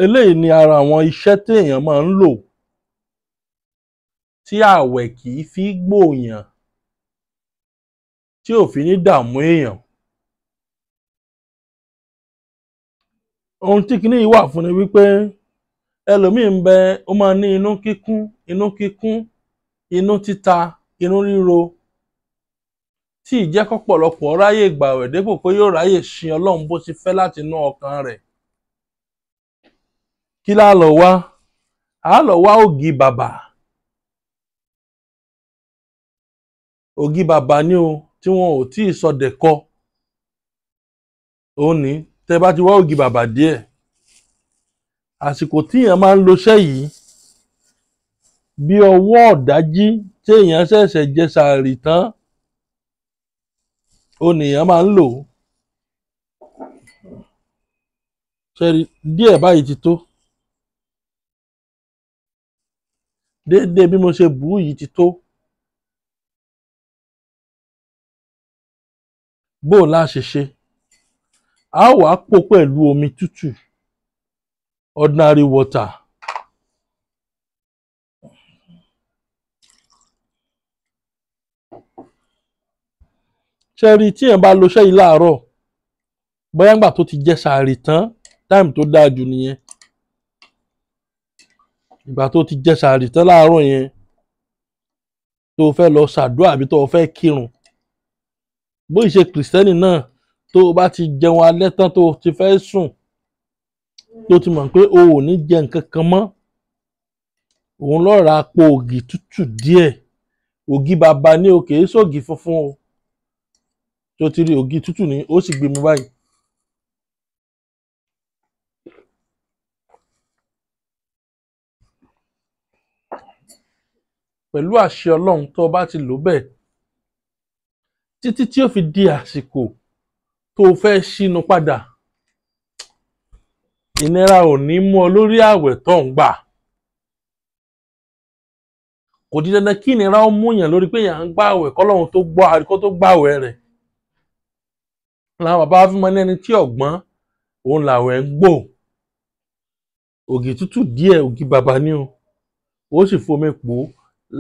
Eléyìí ni ara àwọn iṣẹ́ téèyàn máa ń lò tí ààwẹ̀ kì í fi gbòòyàn, tí ò fi ní dààmú èèyàn. Ohun tí kinní yìí wà fún ni wípé ẹlòmíì ń bẹ, ó máa ní inú kíkún, inú títa, inú ríro, tí ì jẹ́ kọ́pọ̀lọpọ̀ ráyè gbààwẹ̀ dépò pé yóò ráyè sin Ọlọ́run bó ti fẹ́ láti inú ọkàn rẹ̀. Kí lá lọ wá? A lọ wá ògì bàbà. Ògì bàbà ni o, tí wọn ò tí ì sọ dẹ̀kọ. Òun ní, tẹ́ bá ti wá ògì bàbà díẹ̀, àsìkò tíyàn máa ń lo iṣẹ́ yìí, bí ọwọ́ ọ̀dájí téèyàn ṣẹ̀ṣẹ̀ jẹ sààrì tán, òun nìyàn máa ń lò ó. Ṣẹ́rí, díẹ̀ báyìí ti tó. Déédéé bí mo ṣe bù ú yìí ti tó. Bóò la ṣe ṣe? A wà á pò pẹ̀lú omi tútù, ordinary water. Ṣẹ́rí, tíyàn bá lo iṣẹ́ yìí láàárọ̀, bóyá ńgbà tó ti jẹ sààrì tán, táìmù tó dáa jù nìyẹn. Ìgbà tó ti jẹ sààrì tán láàárọ̀ yẹn, tó o fẹ́ lọ ṣàdúrà àbí tó o fẹ́ kírun. Bó ì ṣe kìrìsìtẹ́nì náà, tó o bá ti jẹun alẹ́ tán tó o ti fẹ́ sùn, tó o ti mọ̀ pé o ò ní jẹ nǹkan kan mọ́, òun lọ rà po ògì tútù díẹ̀. Ògì bàbà ni o, kì í ṣògì funfun o. Tó ti rí ògì tútù ni ó sì gbé mu báyìí. Pẹ̀lú àṣẹ Ọlọ́run, tó o bá ti lò bẹ́ẹ̀, títí tí ó fi di àsìkò tó o fẹ́ ṣínu padà, ìnira ò ní mú ọ lórí ààwẹ̀ tó ń gbà. Kò di dandan kí ìnira ó múyàn lórí pé èèyàn ń gbààwẹ̀ k'Ọlọ́run tó gbọ́ kó tó gbààwẹ̀ rẹ̀. Làwọn bàbá wa fi máa ń ní ẹni tí ọ̀gbọ́n, òun làwẹ̀ ń gbò. Ògì tútù díẹ̀, ògì bàbà ni o. Ó sì fomi pò ó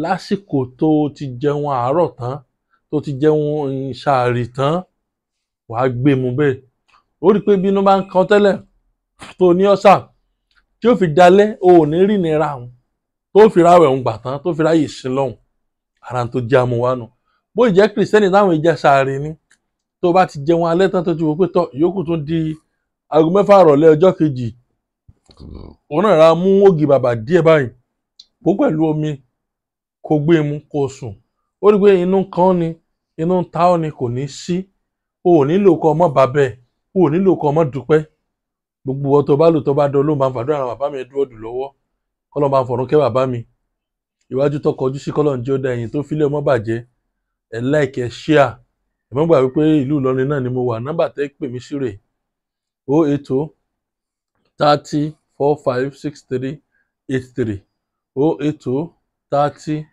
lásìkò tó o ti jẹun àárọ̀ tán, tó ti jẹun sààrì tán, wàá gbé mu bẹ́ẹ̀. Ó rí i pé bí inú bá ń kan tẹ́lẹ̀ tó ní ọ́sà, tí ó fi dalẹ́, o ò ní rí ìnira òun. Tó fi ráwẹ̀ òun gbà tán, tó fi ráyè sin Lọ́hùn. Ara tó já mu wá nù. Bó ì jẹ́ kìrìsìtẹ́nì táwọn ìjẹ sààrì ni, tó bá ti jẹun alẹ́ tán tó ti wò pé tọ́ ìyókù tún di aago 6 ìrọ̀lẹ́ ọjọ́ kejì, òun náà rà mú ògì bàbà díẹ̀ báyìí, pò pẹ̀lú omi, kó gbé mu, kó sùn. Ó rí i pé inú ń kan ọ́ ni, inú ń ta ọ́ ni, kò ní sí. O ò nílò kó ọmọ bá bẹ́ẹ̀, o ò nílò kó ọmọ dúpẹ́. Gbogbo ọ tó bá lò tó bá dán Ọlọ́run bá ń fàdúrà àwọn bàbá mi Edward lọ́wọ́. K'Ọlọ́run bá ń fọ̀run kẹ́ bàbá mi. Iwájú tó kọjú sí k'Ọlọ́run jẹ́ ó dá, ẹ̀yìn tó fílẹ̀ ọmọ bàjẹ́. Ẹ like, ẹ share. Ẹ má gbàgbé pé ìlú Ìlọrin náà ni mo wà. Nọ́mbà tẹ́ pè mí sí rèé 080 30 45 63 83 080 30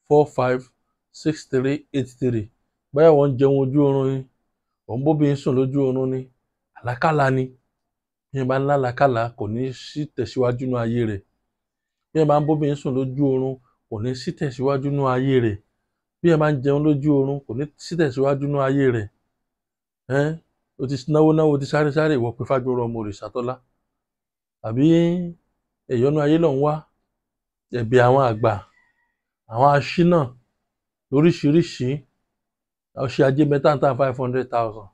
45 63 83. Bóyá wọ́n ń jẹun ojú oorun ni, òun bóbìnrin sùn lójú oorun ni, àlákàlà ni. Bí ẹ bá ń lálàkàlà, kò ní sí tẹ̀síwájú nínú ayé rẹ̀. Bí ẹ bá ń bóbìnrin sùn lójú oorun, kò ní sí tẹ̀síwájú nínú ayé rẹ̀. Bí ẹ bá ń jẹun lójú oorun, kò ní sí tẹ̀síwájú nínú ayé rẹ̀. O ti náwó, o ti sáré, ìwọ pé Fágbénró ọmọ Òrìṣàtọ́lá. Àbí ẹ̀yọ́nú ayé ló ń wá. Ẹ̀bẹ̀ àwọn àgbà, àwọn aṣínà lóríṣiríṣi. Ọṣẹ ajé mẹ́ta ń tà 500,000.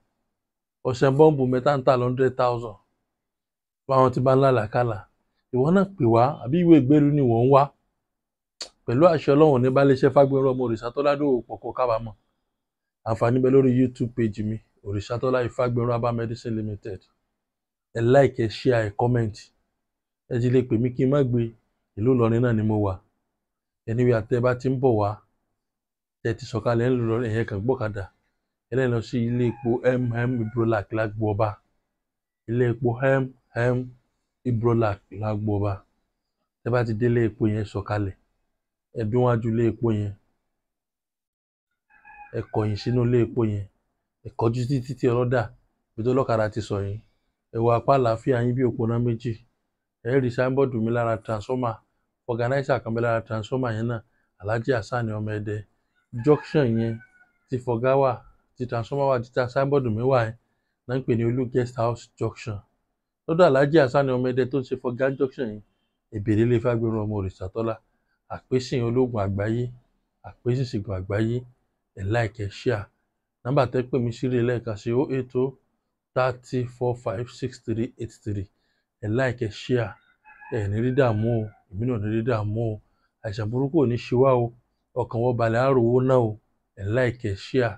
Ọṣẹ bọ́ǹbù mẹ́ta ń tà 100,000. Báwọn ti bá ń lálàkàlà, ìwọ náà pè wá, àbí ìwé ìgbélú ni wọ́n ń wá. Pẹ̀lú àṣẹ Ọlọ́run ní bá iléeṣẹ́ Fágbénró ọmọ Òrìṣàtọ́lá dòwò pọ̀ kó kábàámọ̀. Àǹfààní bẹ lórí YouTube page mi, Òrìṣàtọ́lá Ifágbénró Herbal Medicine Limited. Ẹ like, ẹ share, ẹ comment. Ẹ ti lè pè mí kí n má gbé. Ìlú Ìlọrin náà ni mo wà. Anywhere tẹ́ bá ti ń bọ̀ wá, tẹ́ ti sọ̀kalẹ̀ ń lọ ẹ̀yẹ kan gbọ́kadà. Ẹlẹ́yìn lọ sí ilé epo Ibrolac Lágbo Ọba. Ilé epo Ibrolac Lágbo Ọba. Tẹ́ bá ti dé ilé epo yẹn sọ̀kalẹ̀, ẹ dún wájú ilé epo yẹn. Ẹ kọ̀yìn sínú ilé epo yẹn. Ẹ kọjú títí tí ọlọ́dà, ibi tó lọ́kadà ti sọ yín. Ẹ wo apá àlàáfíà yín bí òpónà méjì. ẹ rí signboard mi lára transformer organizer kan bẹ lára transformer yẹn náà Alhaji Hasan ọmọ Ẹdẹ junction yẹn tí fọgá wà tí transformer wà tí signboard mi wà yẹn náà ń pè ní Olú guest house junction lọ́dọ̀ Alhaji Hasan ọmọ Ẹdẹ tó ń ṣe fọgá junction yẹn ìbèrè ilé Fágbérun ọmọ Òrìṣàtọ́lá àpèsìn ológun àgbáyé àpèsìn ṣègùn àgbáyé ẹ̀ like ẹ̀ share nọ́mbà tẹ́ pè mí sí rè lẹ́ẹ̀kan sí 080 30 45 63 83 ẹ̀ like ẹ̀ share ẹ̀ ní rí dààmú o èmi náà ní rí dààmú o àìsàn burúkú ò ní ṣe wá o ọkàn wọ́n balẹ̀ àròwó náà o ẹ̀ like ẹ̀ share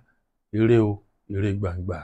ire o ire gbàngbà.